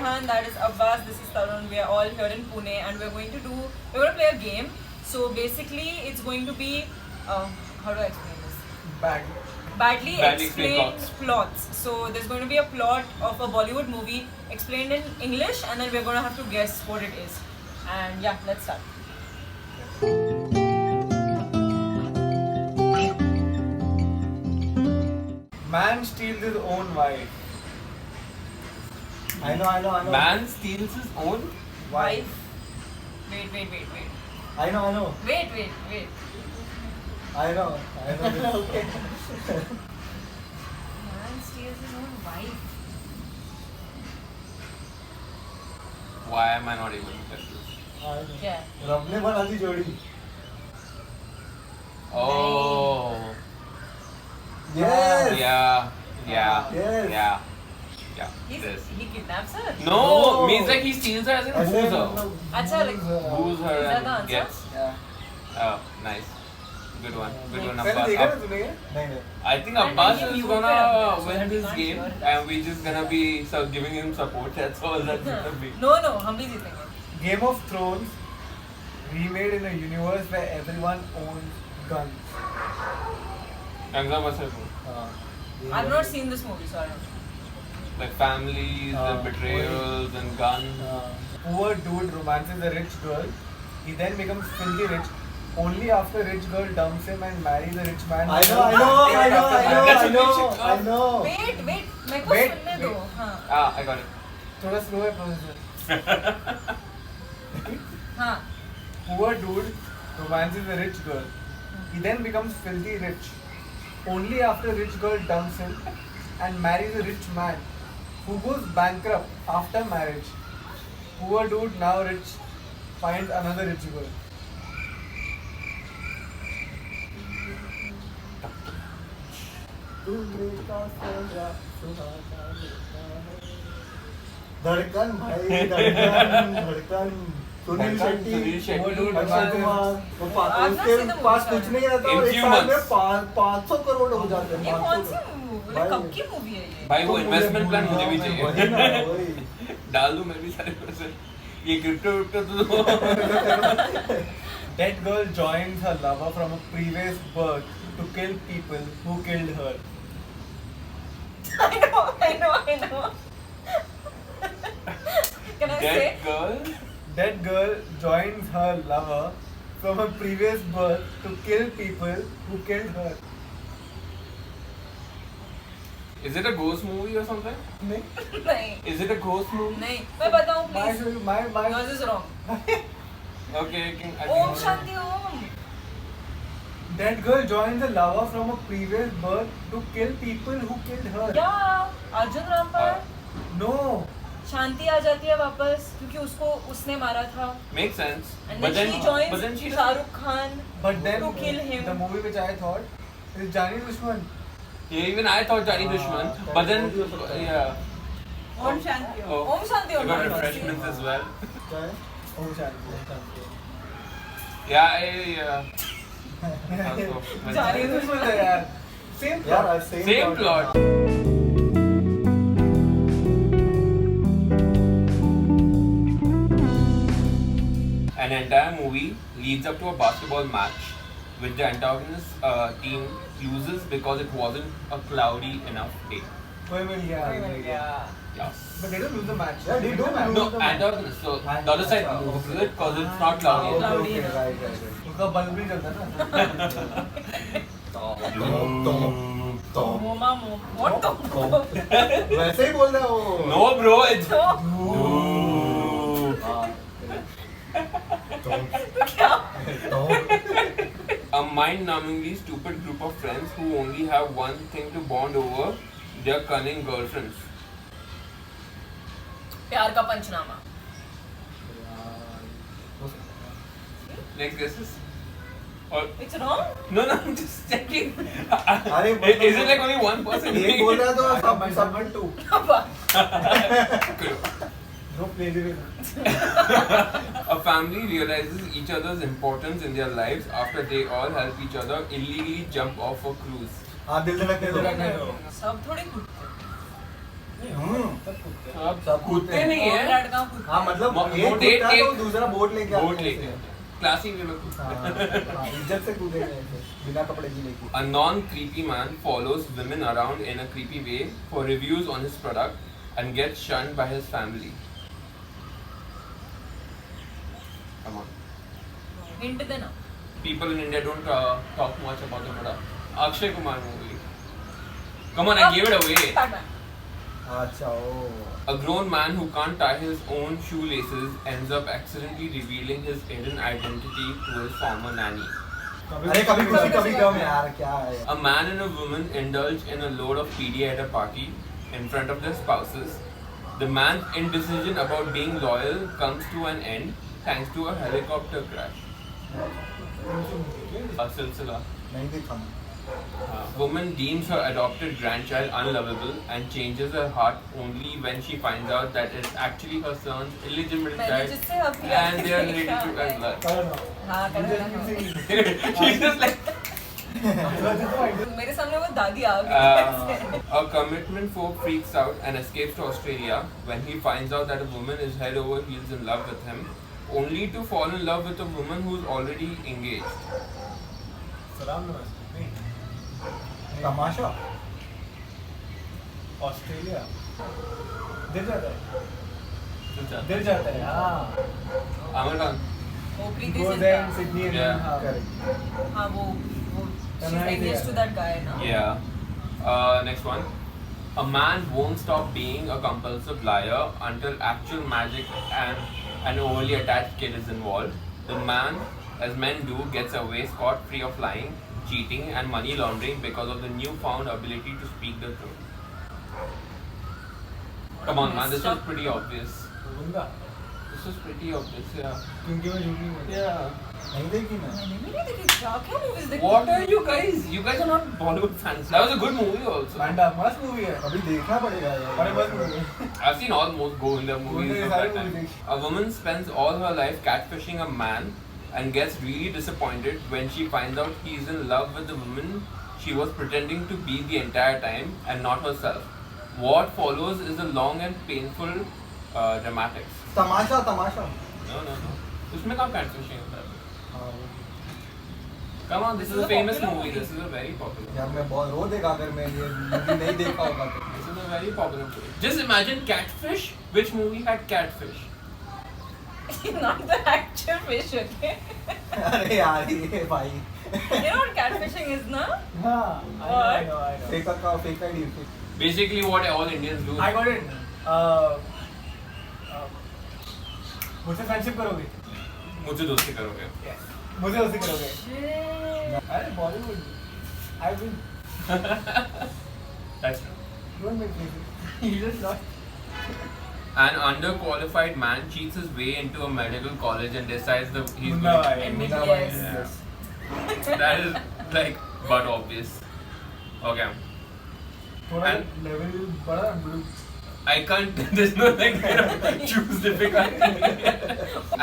Rehan, that is Abbas, this is Tarun. We are all here in Pune, and we're going to play a game. So basically, it's going to be how do I explain this? Badly explained plots. So there's going to be a plot of a Bollywood movie explained in English, and then we're going to have to guess what it is. And yeah, let's start. Man steals his own wife. I know. Man steals his own Wife. Wait. I know. Wait. I know. Okay. Man steals his own wife. Why am I not able to get this? Yeah. रब ने बना दी जोड़ी. Oh. Yes. Yeah. Yes. Yeah. He This. kidnaps her. No, No. means like he steals her as in ऐसे booze her. मतलब अच्छा, like- Booze her Is that the and answer? gets. Yeah. Oh, nice. Good one, Nice. पहले देखा ना Abbas. तूने ये? नहीं. I think And Abbas he is muted gonna up, so win that we this can't game, hear. and we're just gonna be giving him support. That's all that's gonna be. No, हम भी जीतेंगे. Game of Thrones remade in a universe where everyone owns guns. Exam myself. हाँ. I've not seen this movie, so I don't know. Like families and betrayals and guns. Poor dude romances a rich girl. He then becomes filthy rich. Only after rich girl dumps him and marries a rich man. I know. Wait, मेरे को Wait, सुनने दो. हाँ. Ah, I got it. थोड़ा slow है processor. हाँ. Poor dude romances a rich girl. He then becomes filthy rich. Only after rich girl dumps him and marries a rich man who goes bankrupt after marriage. Poor dude, now rich, finds another rich girl. धड़कन भाई धड़कन सुनील शेट्टी सुनील शेट्टी। वो dude Akshay Kumar वो I've not उसके seen the movie, pass sorry. कुछ नहीं रहता In और एक few साल में months. 500 करोड़ हो जाते हैं ये 500 कौन सी movie? भाई- कब की मूवी है ये? भाई वो इन्वेस्टमेंट प्लान मुझे भी वही चाहिए. ना वही डाल दूं मैं भी सारे पैसे. ये क्रिप्टो तो That girl joins her lover from a previous birth to kill people who killed her. I know. Can I say? Dead girl. That girl joins her lover from a previous birth to kill people who killed her. Is it a ghost movie or something? नहीं. Is it a ghost movie? नहीं. मैं बताऊँ please. My Yours is wrong. Okay, I Om think Shanti Om. That girl joins a lover from a previous birth to kill people who killed her. Yeah. Arjun Rampal. No. शांति आ जाती है वापस क्योंकि उसने मारा था. makes sense. And But then she joins but then she Shahrukh Khan But then to kill him. the movie which I thought is Jani Dushman. Yeah, even I thought Johnny Dushman, but then yeah. Om Shanti Om. Oh. Om Shanti I Om. got refreshments as well. क्या है Oh, Jani. Yeah, yeah. Johnny Dushman है यार. Same plot. यार Same plot. An entire movie leads up to a basketball match, which the antagonist team loses because it wasn't a cloudy enough day. कोई मिल गया. Yes. But they don't lose the match. Yeah, they don't lose. No, antagonist. So the other side loses it because it's not cloudy enough. Cloudy. right. उसका bulb भी जलता ना. Moma Mo. What the fuck? वैसे ही बोल रहा है वो No, bro, it's. A mind-numbingly stupid group of friends who only have one thing to bond over: their cunning girlfriends. प्यार का पंचनामा. Next guesses? Or It's wrong? no, I'm just checking. अरे Is it like only one person? एक बोल रहा तो सब to No plagiarism. A family realizes each other's importance in their lives after they all help each other illegally jump off a cruise. हाँ दिल धड़कने दो सब थोड़ी कुछ. सब कूदते नहीं और है। लड़का खुद हाँ मतलब बोट एक एक- कूदता है तो एक- दूसरा बोट लेके आता बोट है लेके ऐसे। क्लासिक वे में हाँ, कूदते हाँ, इज्जत से कूदेंगे ऐसे, बिना कपड़े की लेके। A non-creepy man follows women around in a creepy way for reviews on his product and gets shunned by his family. Come on. Hint देना. People in India don't talk much about the product. Akshay Kumar movie. Come on, I gave it away. Batman. अच्छा ओ A grown man who can't tie his own shoelaces ends up accidentally revealing his hidden identity to his former nanny. अरे कभी खुशी कभी गम यार क्या है A man and a woman indulge in a load of PD at a party in front of their spouses. The man's indecision about being loyal comes to an end thanks to a helicopter crash. A silsila. नहीं देखा Woman deems her adopted grandchild unlovable and changes her heart only when she finds out that it's actually her son's illegitimate मैंने child जिससे अभी and they are ready to end blood. हाँ कर She's just like मेरे सामने वो दादी आ गई. a commitment phobe freaks out and escapes to Australia when he finds out that a woman is head over heels in love with him, only to fall in love with a woman who's already engaged. Tamasha Australia दिल जाता है Silsila. दिल जाता है हाँ Amar Khan. वो प्रीति Goes से there in Sydney and Yeah. then, हाँ. करेक्ट हाँ वो she's Tanai engaged Dea. to that guy ना. Yeah. Next one. A man won't stop being a compulsive liar until actual magic and an overly attached kid is involved. The man, as men do, gets away scot-free of lying, cheating, and money laundering because of the newfound ability to speak the truth. Come on, man, this was pretty obvious. बंदा This was pretty obvious, yeah. क्योंकि मैं झूठ नहीं बोलता Yeah. नहीं देखी मैं मैंने भी नहीं देखी. क्या movies देखती What हो? are you guys? You guys are not Bollywood fans. That was a good movie also. पांडा मस्त मूवी है अभी देखना पड़ेगा यार अरे मस्त मूवी है I've seen almost Govinda movies Govinda of सारे that time. movies. A woman spends all her life catfishing a man and gets really disappointed when she finds out he's in love with the woman she was pretending to be the entire time and not herself. What follows is a long and painful dramatics. Tamasha Tamasha No. उसमें कहाँ catfishing होता है? हाँ, Come on, this is a famous movie. This is a very popular. यार मैं बहुत रो देगा अगर मैं ये मूवी नहीं देखा होगा तो This is a very popular movie. Just imagine Catfish. Which movie had catfish? Not the actual fish, okay? अरे यार ये भाई You know what catfishing is, na? हाँ I know fake ID Basically, what all Indians do. I got it मुझसे friendship करोगे मुझे दोस्ती करोगे. मुझे उससे करोगे Shit. अरे Bollywood I will That's true. Don't make me you just lost An underqualified man cheats his way into a medical college and decides that he's Munna going. भाई And मुन्ना yes. भाई Yeah. That is like but obvious. Okay. थोड़ा And- level बड़ा blue I can't. There's no like choose difficulty.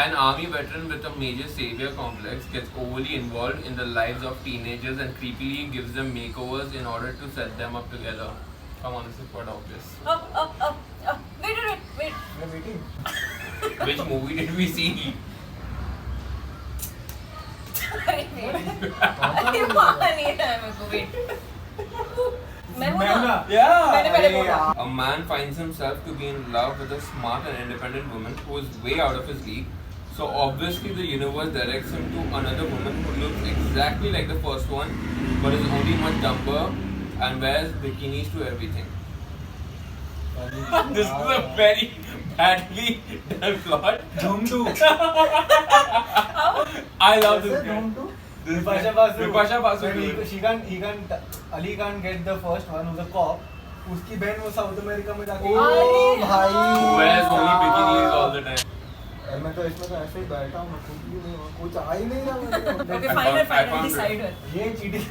An army veteran with a major savior complex gets overly involved in the lives of teenagers and creepily gives them makeovers in order to set them up together. Come on, this is quite obvious. Wait. मैं waiting Which movie did we see? अरे वहाँ नहीं है मेरे को. Wait. मैं हूँ ना. मैंने पहले बोला. A man finds himself to be in love with a smart and independent woman who is way out of his league. So obviously the universe directs him to another woman who looks exactly like the first one, but is only much dumber and wears bikinis to everything. This is a very badly done plot. Dhoom two I love this guy. Don't do Bipasha Basu. Bipasha Basu, When dude. Ali can't get the first one who's a cop. उसकी बहन वो south America में जाके ओ भाई Who wears only bikinis all the time. यार मैं तो इसमें तो ऐसे ही बैठा हूँ मैं कुछ भी नहीं कुछ आ ही नहीं रहा मेरे को। Okay, I final found it. decide her. ये cheating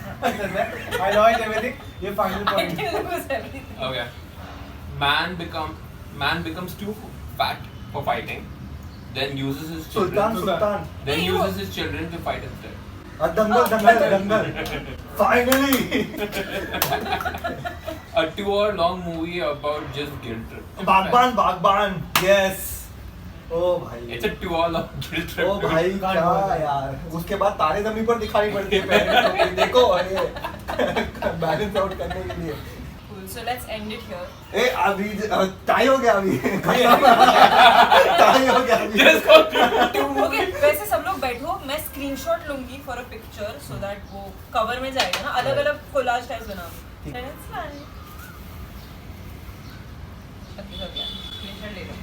I know it everything ये final I point can lose everything. Okay. Man becomes too fat for fighting, then uses his children. Sultan Sultan Then uses his children to fight instead. Dangal Dangal Dangal Finally. A 2-hour-long movie about just guilt trip. बागबान. Yes. ओ भाई. It's a 2-hour-long guilt trip. ओ भाई क्या यार. उसके बाद तारे जमीन पर दिखानी पड़ती है पहले. देखो ये बैलेंस आउट करने के लिए. Cool. So let's end it here. ए अभी टाई हो गया अभी. टाई हो गया अभी. Just go to Okay, वैसे सब लोग बैठो, मैं स्क्रीनशॉट लूंगी for a picture so that वो कवर में जाएगा ना, अलग अलग कोलाज टाइप बनाऊंगी. Let's plan. Okay, हो गया. स्क्रीनशॉट ले लो.